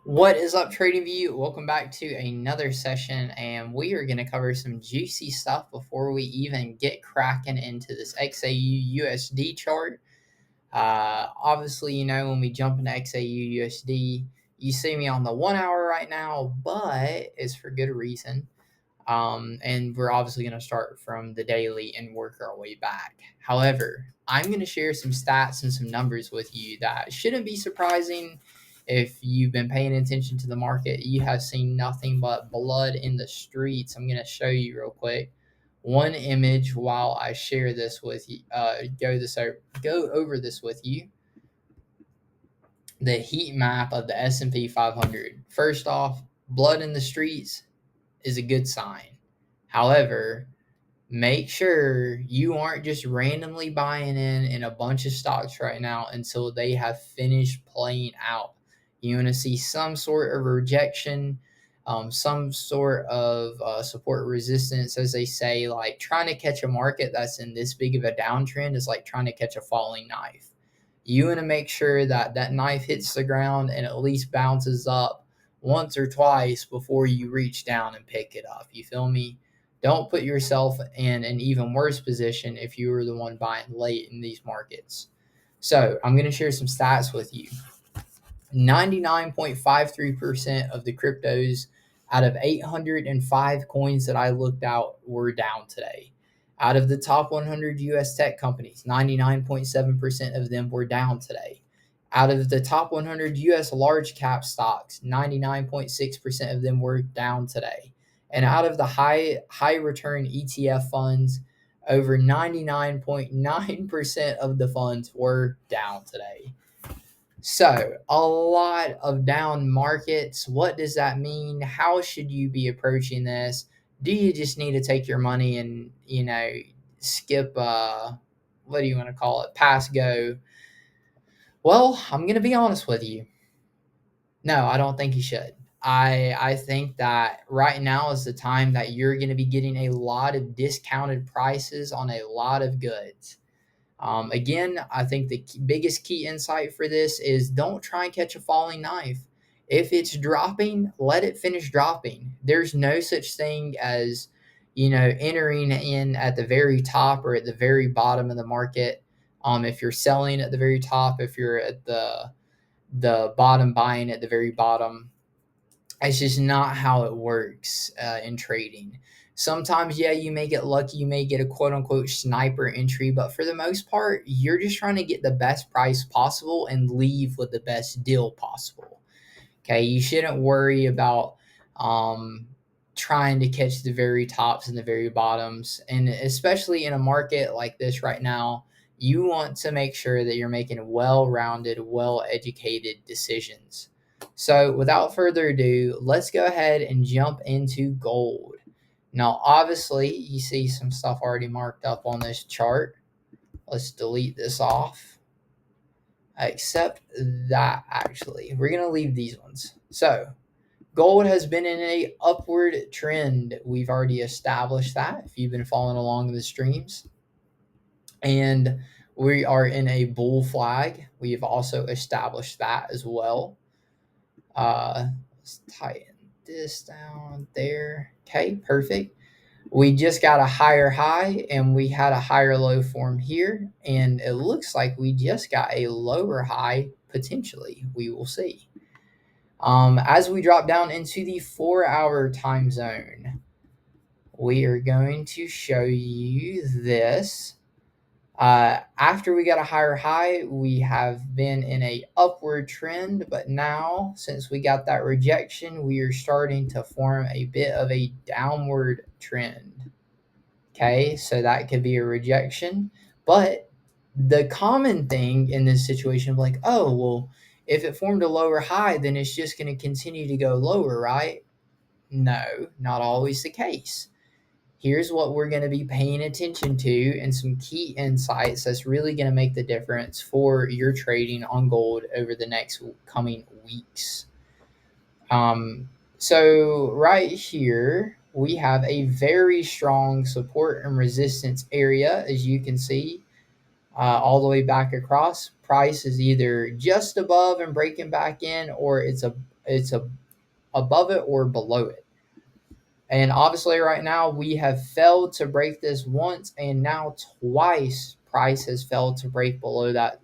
What is up, Trading View? Welcome back to another session, and we are going to cover some juicy stuff before we even get cracking into this XAU USD chart. Obviously, when we jump into XAU USD, you see me on the 1 hour right now, but it's for good reason. And we're obviously going to start from the daily and work our way back. However, I'm going to share some stats and some numbers with you that shouldn't be surprising. If you've been paying attention to the market, you have seen nothing but blood in the streets. I'm going to show you real quick one image while I share this with you. Go over this with you. The heat map of the S&P 500. First off, blood in the streets is a good sign. However, make sure you aren't just randomly buying in a bunch of stocks right now until they have finished playing out. You want to see some sort of rejection, some sort of support resistance, as they say. Like trying to catch a market that's in this big of a downtrend is like trying to catch a falling knife. You want to make sure that that knife hits the ground and at least bounces up once or twice before you reach down and pick it up. You feel me? Don't put yourself in an even worse position if you were the one buying late in these markets. So I'm going to share some stats with you. 99.53% of the cryptos out of 805 coins that I looked out were down today. Out of the top 100 US tech companies, 99.7% of them were down today. Out of the top 100 US large cap stocks, 99.6% of them were down today. And out of the high return ETF funds, over 99.9% of the funds were down today. So, a lot of down markets. What does that mean? How should you be approaching this? Do you just need to take your money and, skip, what do you want to call it, pass go? Well, I'm going to be honest with you. No, I don't think you should. I think that right now is the time that you're going to be getting a lot of discounted prices on a lot of goods. Again, I think the biggest key insight for this is don't try and catch a falling knife. If it's dropping, let it finish dropping. There's no such thing as, entering in at the very top or at the very bottom of the market. If you're selling at the very top, if you're at the bottom buying at the very bottom, it's just not how it works in trading. Sometimes, yeah, you may get lucky, you may get a quote unquote sniper entry, but for the most part, you're just trying to get the best price possible and leave with the best deal possible. Okay, you shouldn't worry about trying to catch the very tops and the very bottoms. And especially in a market like this right now, you want to make sure that you're making well rounded, well educated decisions. So, without further ado, let's go ahead and jump into gold. Now, obviously, you see some stuff already marked up on this chart. Let's delete this off. Except that, actually, we're going to leave these ones. So, gold has been in a upward trend. We've already established that if you've been following along the streams. And we are in a bull flag. We've also established that as well. Let's tighten this down there. Okay, perfect. We just got a higher high and we had a higher low form here. And it looks like we just got a lower high potentially. We will see. As we drop down into the 4-hour time zone, we are going to show you this. After we got a higher high, we have been in a upward trend, but now since we got that rejection, we are starting to form a bit of a downward trend. Okay, so that could be a rejection, but the common thing in this situation is like, oh, well, if it formed a lower high, then it's just going to continue to go lower, right? No, not always the case. Here's what we're going to be paying attention to and some key insights that's really going to make the difference for your trading on gold over the next coming weeks. So right here, we have a very strong support and resistance area, as you can see, all the way back across. Price is either just above and breaking back in, or above it or below it. And obviously right now we have failed to break this once, and now twice price has failed to break below that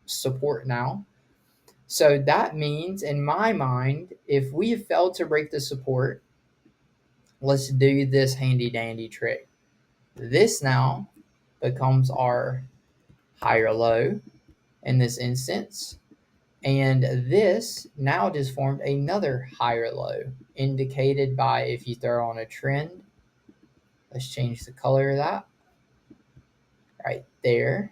support now. So that means, in my mind, if we have failed to break the support, let's do this handy dandy trick. This now becomes our higher low in this instance. And this now just formed another higher low, indicated by, if you throw on a trend, let's change the color of that right there,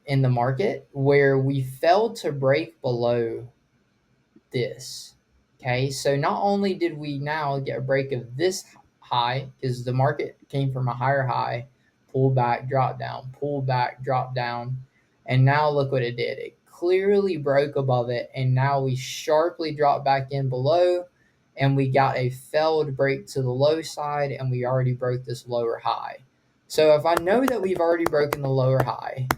in the market, where we failed to break below this. Okay, so not only did we now get a break of this high, because the market came from a higher high, pull back, drop down, pull back, drop down, and now look what it did. It clearly broke above it, and now we sharply dropped back in below, and we got a failed break to the low side, and we already broke this lower high. So if I know that we've already broken the lower high,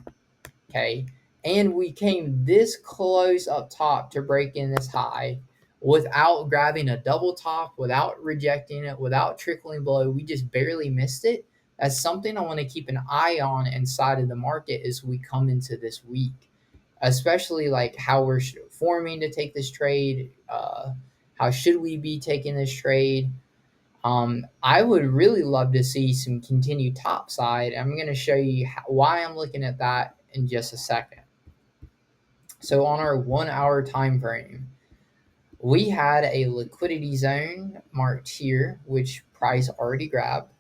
okay, and we came this close up top to break in this high without grabbing a double top, without rejecting it, without trickling below, we just barely missed it. That's something I want to keep an eye on inside of the market as we come into this week, especially like how we're forming to take this trade. How should we be taking this trade? I would really love to see some continued top side. I'm going to show you why I'm looking at that in just a second. So on our 1 hour time frame, we had a liquidity zone marked here, which price already grabbed.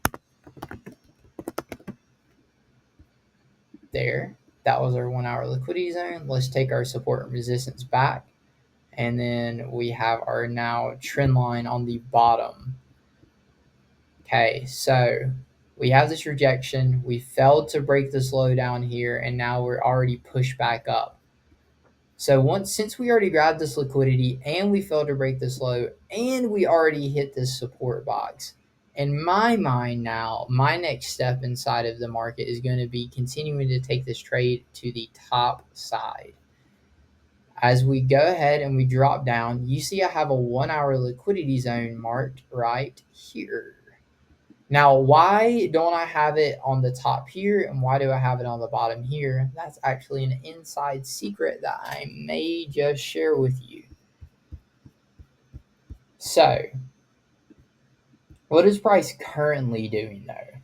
There, that was our 1 hour liquidity zone. Let's take our support and resistance back. And then we have our now trend line on the bottom. Okay, so we have this rejection. We failed to break the slowdown here, and now we're already pushed back up. So since we already grabbed this liquidity and we failed to break this low and we already hit this support box, in my mind now, my next step inside of the market is going to be continuing to take this trade to the top side. As we go ahead and we drop down, you see I have a 1 hour liquidity zone marked right here. Now, why don't I have it on the top here and why do I have it on the bottom here? That's actually an inside secret that I may just share with you. So, what is price currently doing though?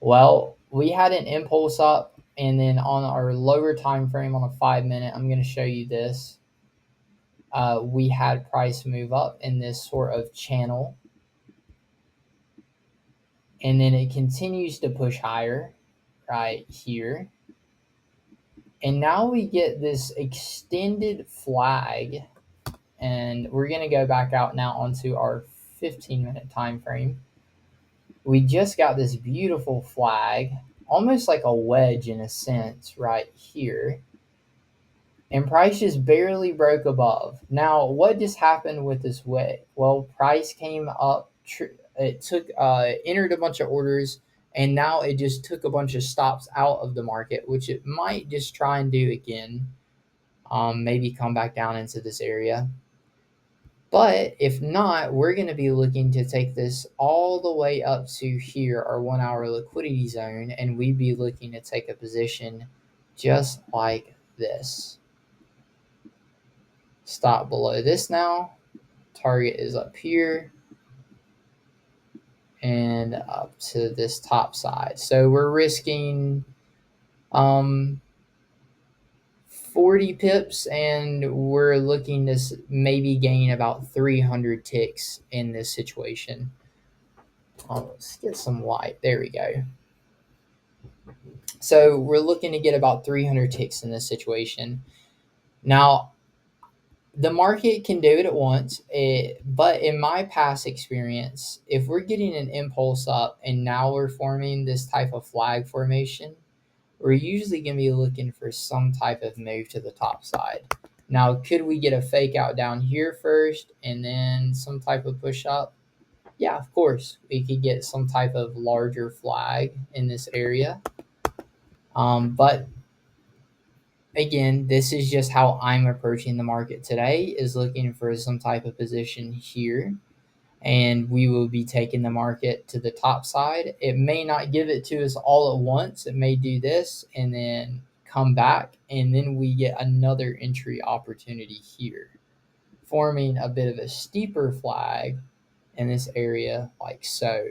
Well, we had an impulse up, and then on our lower time frame on a 5 minute, I'm going to show you this. We had price move up in this sort of channel, and then it continues to push higher right here. And now we get this extended flag, and we're going to go back out now onto our 15-minute time frame. We just got this beautiful flag, almost like a wedge in a sense, right here. And price just barely broke above. Now, what just happened with this wedge? Well, price came up, it took entered a bunch of orders, and now it just took a bunch of stops out of the market, which it might just try and do again. Maybe come back down into this area. But if not, we're going to be looking to take this all the way up to here, our 1 hour liquidity zone, and we'd be looking to take a position just like this. Stop below this now. Target is up here and up to this top side. So we're risking 40 pips, and we're looking to maybe gain about 300 ticks in this situation. Let's get some light. There we go. So we're looking to get about 300 ticks in this situation. Now, the market can do it at once, but in my past experience, if we're getting an impulse up and now we're forming this type of flag formation, we're usually going to be looking for some type of move to the top side. Now, could we get a fake out down here first and then some type of push up? Yeah, of course. We could get some type of larger flag in this area. But again, this is just how I'm approaching the market today, is looking for some type of position here. And we will be taking the market to the top side. It may not give it to us all at once. It may do this and then come back, and then we get another entry opportunity here, forming a bit of a steeper flag in this area like so.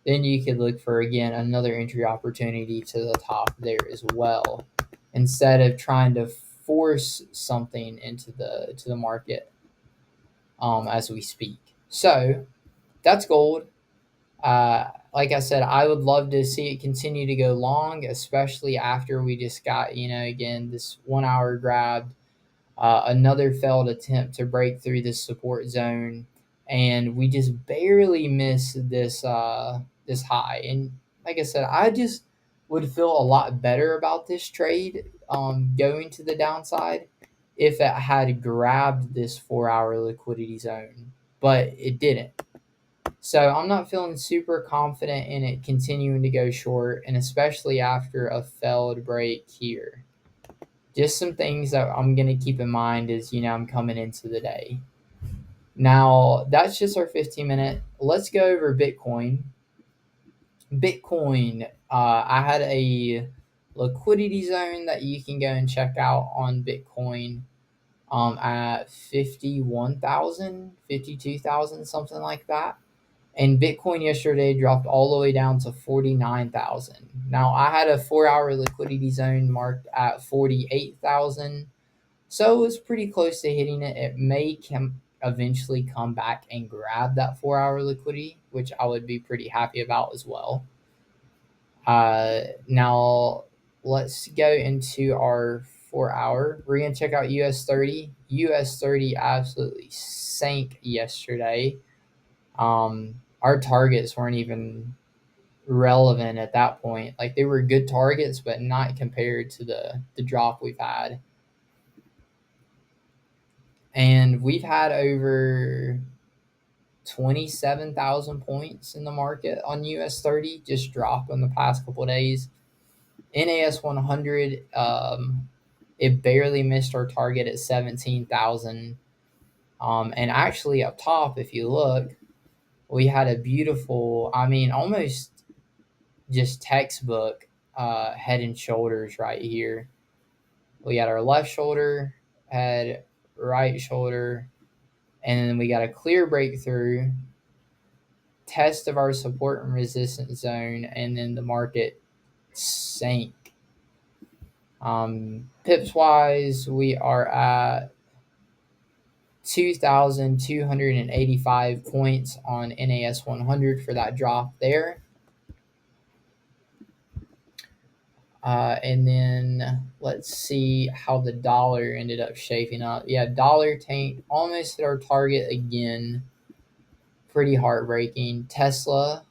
Then you could look for again another entry opportunity to the top there as well, instead of trying to force something into the market as we speak. So that's gold. Like I said, I would love to see it continue to go long, especially after we just got, again, this 1 hour grabbed, another failed attempt to break through this support zone, and we just barely missed this high. And like I said, I just would feel a lot better about this trade going to the downside if it had grabbed this 4 hour liquidity zone, but it didn't. So I'm not feeling super confident in it continuing to go short, and especially after a failed break here. Just some things that I'm going to keep in mind as, I'm coming into the day. Now, that's just our 15-minute. Let's go over Bitcoin. Bitcoin, I had a liquidity zone that you can go and check out on Bitcoin at 51,000, 52,000, something like that. And Bitcoin yesterday dropped all the way down to 49,000. Now, I had a 4 hour liquidity zone marked at 48,000. So it was pretty close to hitting it. It may eventually come back and grab that 4 hour liquidity, which I would be pretty happy about as well. Now, let's go into our 4 hour. We're going to check out US 30. US 30 absolutely sank yesterday. Our targets weren't even relevant at that point. Like, they were good targets, but not compared to the drop we've had. And we've had over 27,000 points in the market on US 30 just drop in the past couple of days. NAS 100, it barely missed our target at 17,000. And actually, up top, if you look, we had a beautiful, almost just textbook head and shoulders right here. We had our left shoulder, head, right shoulder, and then we got a clear breakthrough, test of our support and resistance zone, and then the market sank. Pips wise, we are at 2,285 points on NAS 100 for that drop there. And then let's see how the dollar ended up shaping up. Yeah, dollar tanked, almost hit our target again. Pretty heartbreaking. Tesla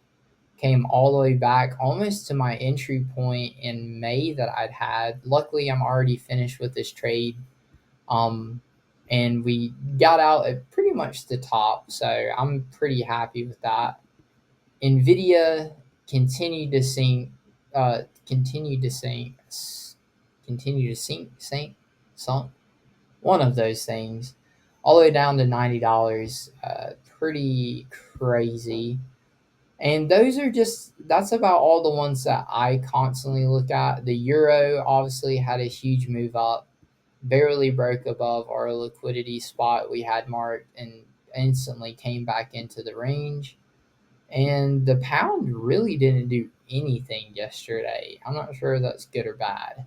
came all the way back almost to my entry point in May that I'd had. Luckily, I'm already finished with this trade. And we got out at pretty much the top, so I'm pretty happy with that. Nvidia continued to sink, sunk, one of those things, all the way down to $90. Pretty crazy. And that's about all the ones that I constantly look at. The euro obviously had a huge move up, barely broke above our liquidity spot we had marked, and instantly came back into the range. And the pound really didn't do anything yesterday. I'm not sure if that's good or bad.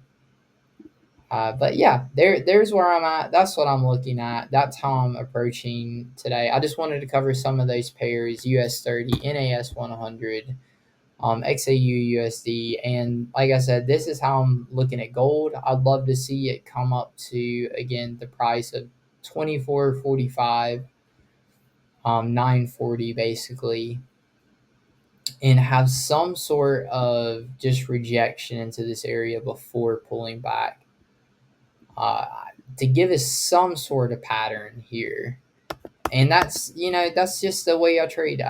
But yeah, there's where I'm at. That's what I'm looking at. That's how I'm approaching today. I just wanted to cover some of those pairs: US 30, NAS 100, XAU USD, and like I said, this is how I'm looking at gold. I'd love to see it come up to again the price of 24.45, 940 basically, and have some sort of just rejection into this area before pulling back. To give us some sort of pattern here. And that's just the way I trade.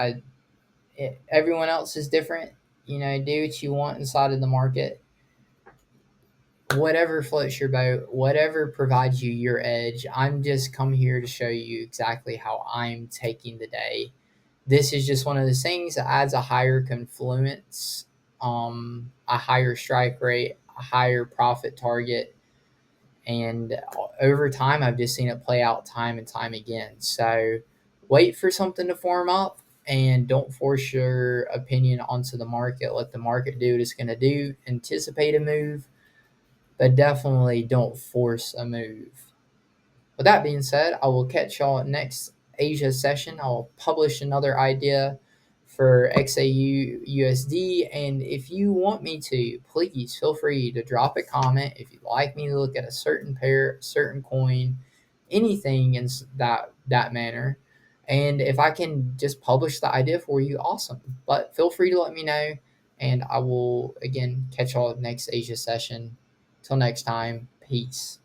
Everyone else is different. Do what you want inside of the market. whatever floats your boat, whatever provides you your edge. I'm just come here to show you exactly how I'm taking the day. This is just one of those things that adds a higher confluence, a higher strike rate, a higher profit target, and over time, I've just seen it play out time and time again. So wait for something to form up and don't force your opinion onto the market. Let the market do what it's going to do. Anticipate a move, but definitely don't force a move. With that being said, I will catch y'all next Asia session. I'll publish another idea for XAU USD. And if you want me to, please feel free to drop a comment. If you'd like me to look at a certain pair, certain coin, anything in that manner. And if I can just publish the idea for you, awesome. But feel free to let me know. And I will, again, catch y'all next Asia session. Till next time, peace.